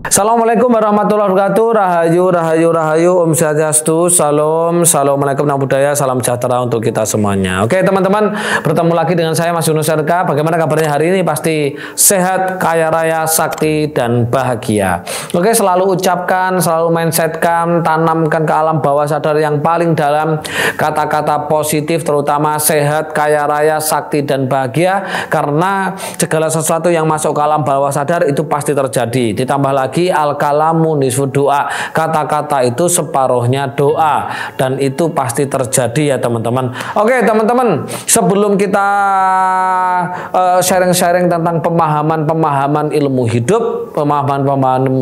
Assalamualaikum warahmatullahi wabarakatuh. Rahayu, rahayu, rahayu. Om Swastiastu. Salam, assalamualaikum warahmatullahi wabarakatuh. Salam sejahtera untuk kita semuanya. Oke teman-teman, bertemu lagi dengan saya Mas Yunus RK. Bagaimana kabarnya hari ini? Pasti sehat, kaya raya, sakti, dan bahagia. Oke, selalu ucapkan, selalu mindsetkan, tanamkan ke alam bawah sadar yang paling dalam kata-kata positif, terutama sehat, kaya raya, sakti, dan bahagia. Karena segala sesuatu yang masuk ke alam bawah sadar itu pasti terjadi. Ditambah lagi al-kalamu nisfu doa, kata-kata itu separuhnya doa, dan itu pasti terjadi ya teman-teman. Oke teman-teman, sebelum kita sharing-sharing tentang pemahaman ilmu hidup, pemahaman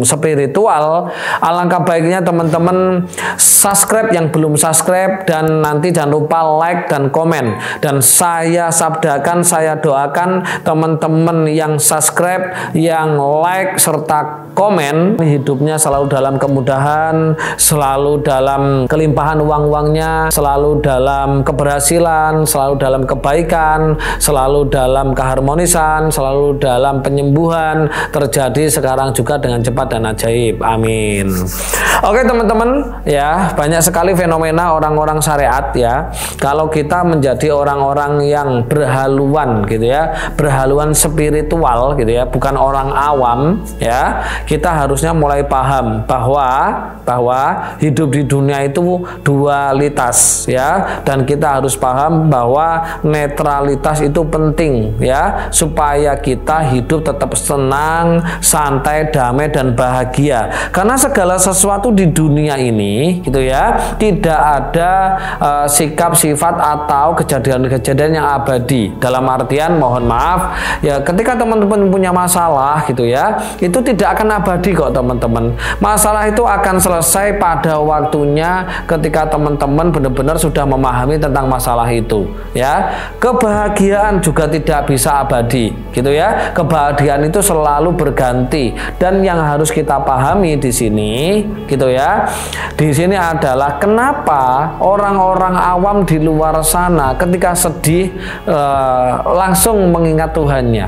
spiritual, alangkah baiknya teman-teman subscribe yang belum subscribe, dan nanti jangan lupa like dan komen. Dan saya sabdakan, saya doakan teman-teman yang subscribe, yang like serta komen, hidupnya selalu dalam kemudahan, selalu dalam kelimpahan uang-uangnya, selalu dalam keberhasilan, selalu dalam kebaikan, selalu dalam keharmonisan, selalu dalam penyembuhan, terjadi sekarang juga dengan cepat dan ajaib. Amin. Oke teman-teman, ya, banyak sekali fenomena orang-orang syariat ya. Kalau kita menjadi orang-orang yang berhaluan gitu ya, berhaluan spiritual gitu ya, bukan orang awam ya, kita harusnya mulai paham bahwa hidup di dunia itu dualitas ya, dan kita harus paham bahwa netralitas itu penting ya, supaya kita hidup tetap senang, santai, damai, dan bahagia. Karena segala sesuatu di dunia ini gitu ya, tidak ada sikap, sifat, atau kejadian-kejadian yang abadi. Dalam artian, mohon maaf ya, ketika teman-teman punya masalah gitu ya, itu tidak akan abadi kok teman-teman. Masalah itu akan selesai pada waktunya ketika teman-teman benar-benar sudah memahami tentang masalah itu ya. Kebahagiaan juga tidak bisa abadi gitu ya. Kebahagiaan itu selalu berganti, dan yang harus kita pahami di sini gitu ya, di sini adalah kenapa orang-orang awam di luar sana ketika sedih langsung mengingat Tuhannya,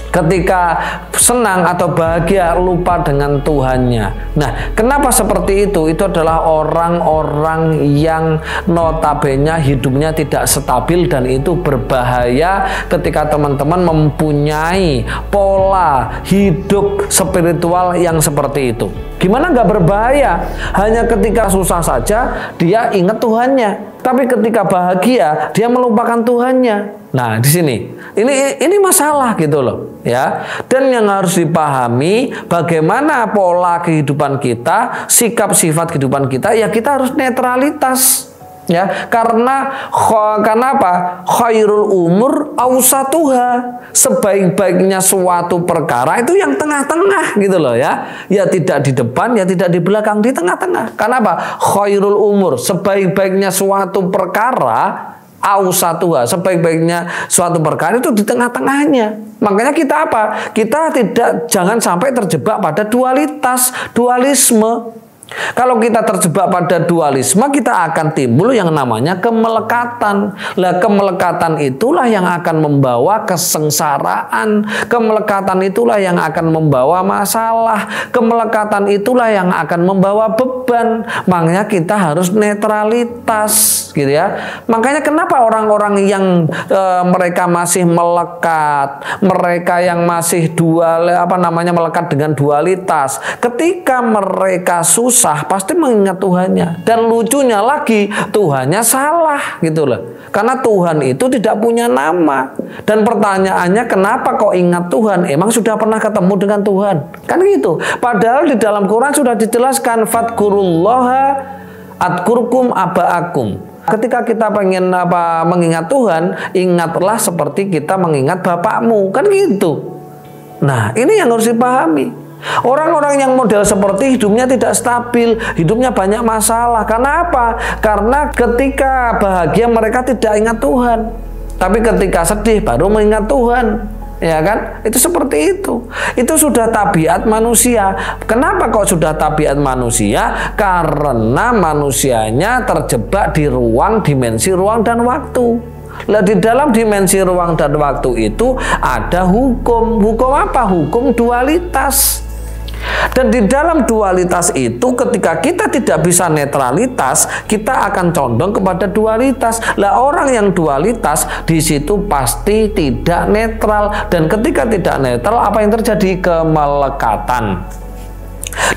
ketika senang atau bahagia lupa dengan Tuhannya. Nah, kenapa seperti itu? Itu adalah orang-orang yang notabene hidupnya tidak stabil, dan itu berbahaya ketika teman-teman mempunyai pola hidup spiritual yang seperti itu. Gimana nggak berbahaya? Hanya ketika susah saja dia ingat Tuhannya, tapi ketika bahagia dia melupakan Tuhannya. Nah, di sini ini masalah gitu loh ya. Dan yang harus dipahami bagaimana pola kehidupan kita, sikap sifat kehidupan kita, ya kita harus netralitas ya. Karena apa? Khairul umur awsatuha, sebaik-baiknya suatu perkara itu yang tengah-tengah gitu loh ya. Ya tidak di depan, ya tidak di belakang, di tengah-tengah. Karena apa? Khairul umur, sebaik-baiknya suatu perkara, awsatuha, sebaik-baiknya suatu perkara itu di tengah-tengahnya. Makanya kita apa? Kita jangan sampai terjebak pada dualisme. Kalau kita terjebak pada dualisme, kita akan timbul yang namanya kemelekatan. Lah, kemelekatan itulah yang akan membawa kesengsaraan. Kemelekatan itulah yang akan membawa masalah. Kemelekatan itulah yang akan membawa beban. Makanya kita harus netralitas gitu ya. Makanya kenapa orang-orang yang mereka masih melekat, mereka yang masih melekat dengan dualitas, ketika mereka susah pasti mengingat Tuhannya. Dan lucunya lagi, Tuhannya salah gitu loh. Karena Tuhan itu tidak punya nama. Dan pertanyaannya, kenapa kok ingat Tuhan? Emang sudah pernah ketemu dengan Tuhan? Kan gitu. Padahal di dalam Quran sudah dijelaskan, fadkurullaha adkurkum aba'akum. Ketika kita pengen mengingat Tuhan, ingatlah seperti kita mengingat bapakmu. Kan gitu. Nah, ini yang harus dipahami. Orang-orang yang model seperti hidupnya tidak stabil, hidupnya banyak masalah. Karena apa? Karena ketika bahagia mereka tidak ingat Tuhan, tapi ketika sedih baru mengingat Tuhan. Ya kan? Itu seperti itu. Itu sudah tabiat manusia. Kenapa kok sudah tabiat manusia? Karena manusianya terjebak di dimensi ruang dan waktu. Lah, di dalam dimensi ruang dan waktu itu ada hukum. Hukum apa? Hukum dualitas. Dan di dalam dualitas itu, ketika kita tidak bisa netralitas, kita akan condong kepada dualitas. Lah, orang yang dualitas di situ pasti tidak netral, dan ketika tidak netral, apa yang terjadi? Kemelekatan.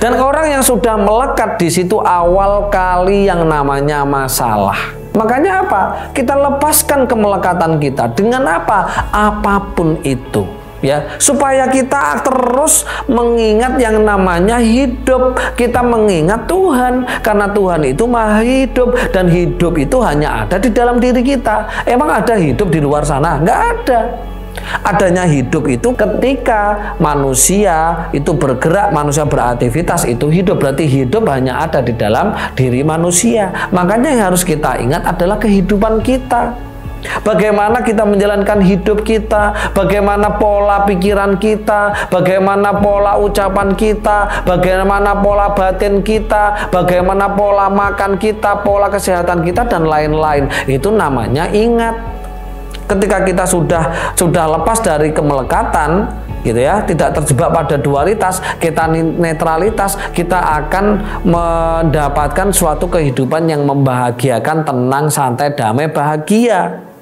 Dan orang yang sudah melekat di situ awal kali yang namanya masalah. Makanya apa? Kita lepaskan kemelekatan kita dengan apa? Apapun itu. Ya, supaya kita terus mengingat yang namanya hidup. Kita mengingat Tuhan, karena Tuhan itu maha hidup, dan hidup itu hanya ada di dalam diri kita. Emang ada hidup di luar sana? Nggak ada. Adanya hidup itu ketika manusia itu bergerak, manusia beraktivitas, itu hidup. Berarti hidup hanya ada di dalam diri manusia. Makanya yang harus kita ingat adalah kehidupan kita. Bagaimana kita menjalankan hidup kita, bagaimana pola pikiran kita, bagaimana pola ucapan kita, bagaimana pola batin kita, bagaimana pola makan kita, pola kesehatan kita, dan lain-lain. Itu namanya ingat. Ketika kita sudah lepas dari kemelekatan, gitu ya, tidak terjebak pada dualitas, kita netralitas, kita akan mendapatkan suatu kehidupan yang membahagiakan, tenang, santai, damai, bahagia.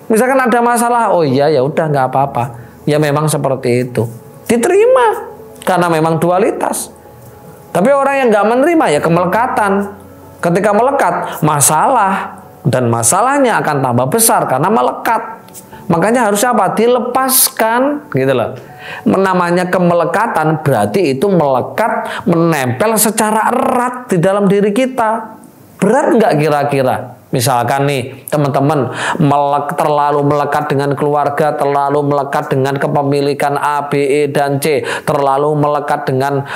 Misalkan ada masalah, oh iya, ya udah, nggak apa-apa. Ya memang seperti itu, diterima karena memang dualitas. Tapi orang yang nggak menerima ya kemelekatan. Ketika melekat, masalah, dan masalahnya akan tambah besar karena melekat. Makanya harus apa? Dilepaskan, gitu loh. Namanya kemelekatan berarti itu melekat, menempel secara erat di dalam diri kita. Berat nggak kira-kira? Misalkan nih teman-teman terlalu melekat dengan keluarga, terlalu melekat dengan kepemilikan A, B, E, dan C, terlalu melekat dengan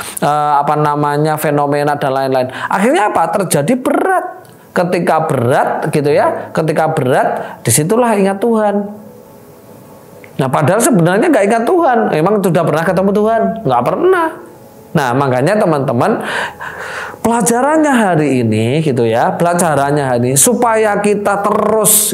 fenomena dan lain-lain. Akhirnya apa? Terjadi berat. Ketika berat, gitu ya, ketika berat, disitulah ingat Tuhan. Nah, padahal sebenarnya nggak ingat Tuhan. Emang sudah pernah ketemu Tuhan? Nggak pernah. Nah, makanya teman-teman, pelajarannya hari ini, gitu ya, pelajarannya hari ini supaya kita terus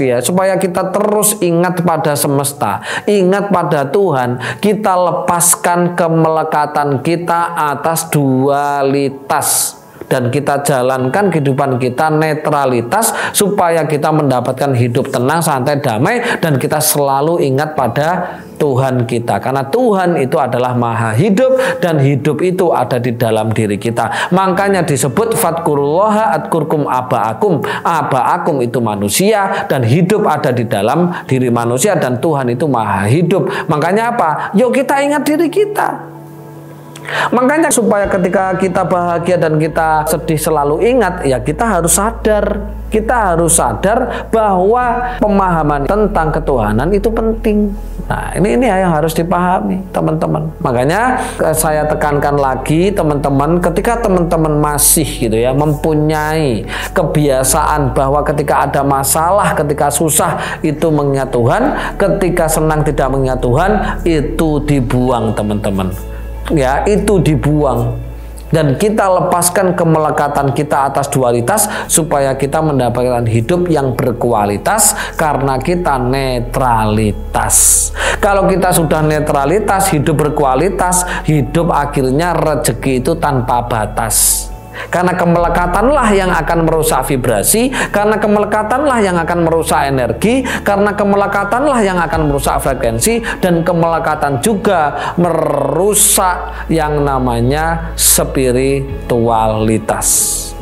ingat pada semesta, ingat pada Tuhan, kita lepaskan kemelekatan kita atas dualitas, dan kita jalankan kehidupan kita netralitas, supaya kita mendapatkan hidup tenang, santai, damai, dan kita selalu ingat pada Tuhan kita, karena Tuhan itu adalah maha hidup, dan hidup itu ada di dalam diri kita. Makanya disebut fadkurullaha adkurkum aba'akum. Aba'akum itu manusia, dan hidup ada di dalam diri manusia, dan Tuhan itu maha hidup. Makanya apa? Yuk kita ingat diri kita. Makanya supaya ketika kita bahagia dan kita sedih selalu ingat, ya kita harus sadar. Kita harus sadar bahwa pemahaman tentang ketuhanan itu penting. Nah, ini yang harus dipahami, teman-teman. Makanya saya tekankan lagi, teman-teman, ketika teman-teman masih gitu ya mempunyai kebiasaan bahwa ketika ada masalah, ketika susah itu mengingat Tuhan, ketika senang tidak mengingat Tuhan, itu dibuang, teman-teman. Ya, itu dibuang. Dan kita lepaskan kemelekatan kita atas dualitas supaya kita mendapatkan hidup yang berkualitas karena kita netralitas. Kalau kita sudah netralitas, hidup berkualitas, hidup akhirnya rezeki itu tanpa batas. Karena kemelekatanlah yang akan merusak vibrasi, karena kemelekatanlah yang akan merusak energi, karena kemelekatanlah yang akan merusak frekuensi, dan kemelekatan juga merusak yang namanya spiritualitas.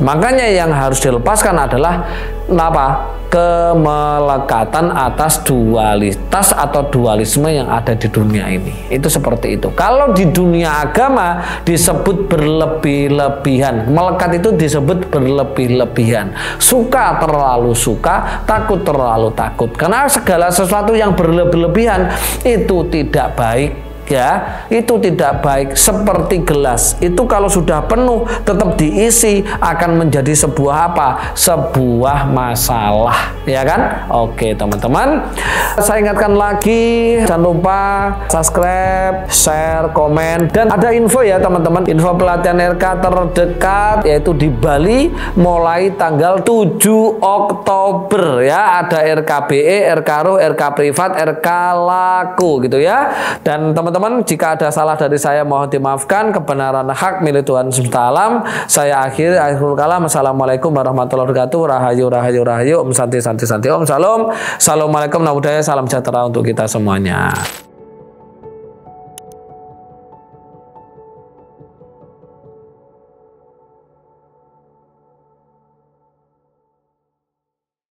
Makanya yang harus dilepaskan adalah apa? Kemelekatan atas dualitas atau dualisme yang ada di dunia ini. Itu seperti itu. Kalau di dunia agama disebut berlebih-lebihan. Melekat itu disebut berlebih-lebihan. Suka terlalu suka, takut terlalu takut. Karena segala sesuatu yang berlebih-lebihan itu tidak baik. Ya, itu tidak baik. Seperti gelas itu kalau sudah penuh tetap diisi akan menjadi sebuah apa? Sebuah masalah, ya kan? Oke, teman-teman, saya ingatkan lagi, jangan lupa subscribe, share, komen, dan ada info ya teman-teman, info pelatihan RK terdekat yaitu di Bali mulai tanggal 7 Oktober ya. Ada RKBE, RK Ruh, RK Privat, RK Laku gitu ya. Dan teman-teman teman-teman. Jika ada salah dari saya mohon dimaafkan. Kebenaran hak milik Tuhan semesta alam. Saya akhirul kalam. Assalamualaikum warahmatullahi wabarakatuh. Rahayu, rahayu, rahayu. Om santi, santi, santi. Om salam. Assalamualaikum, salam sejahtera untuk kita semuanya.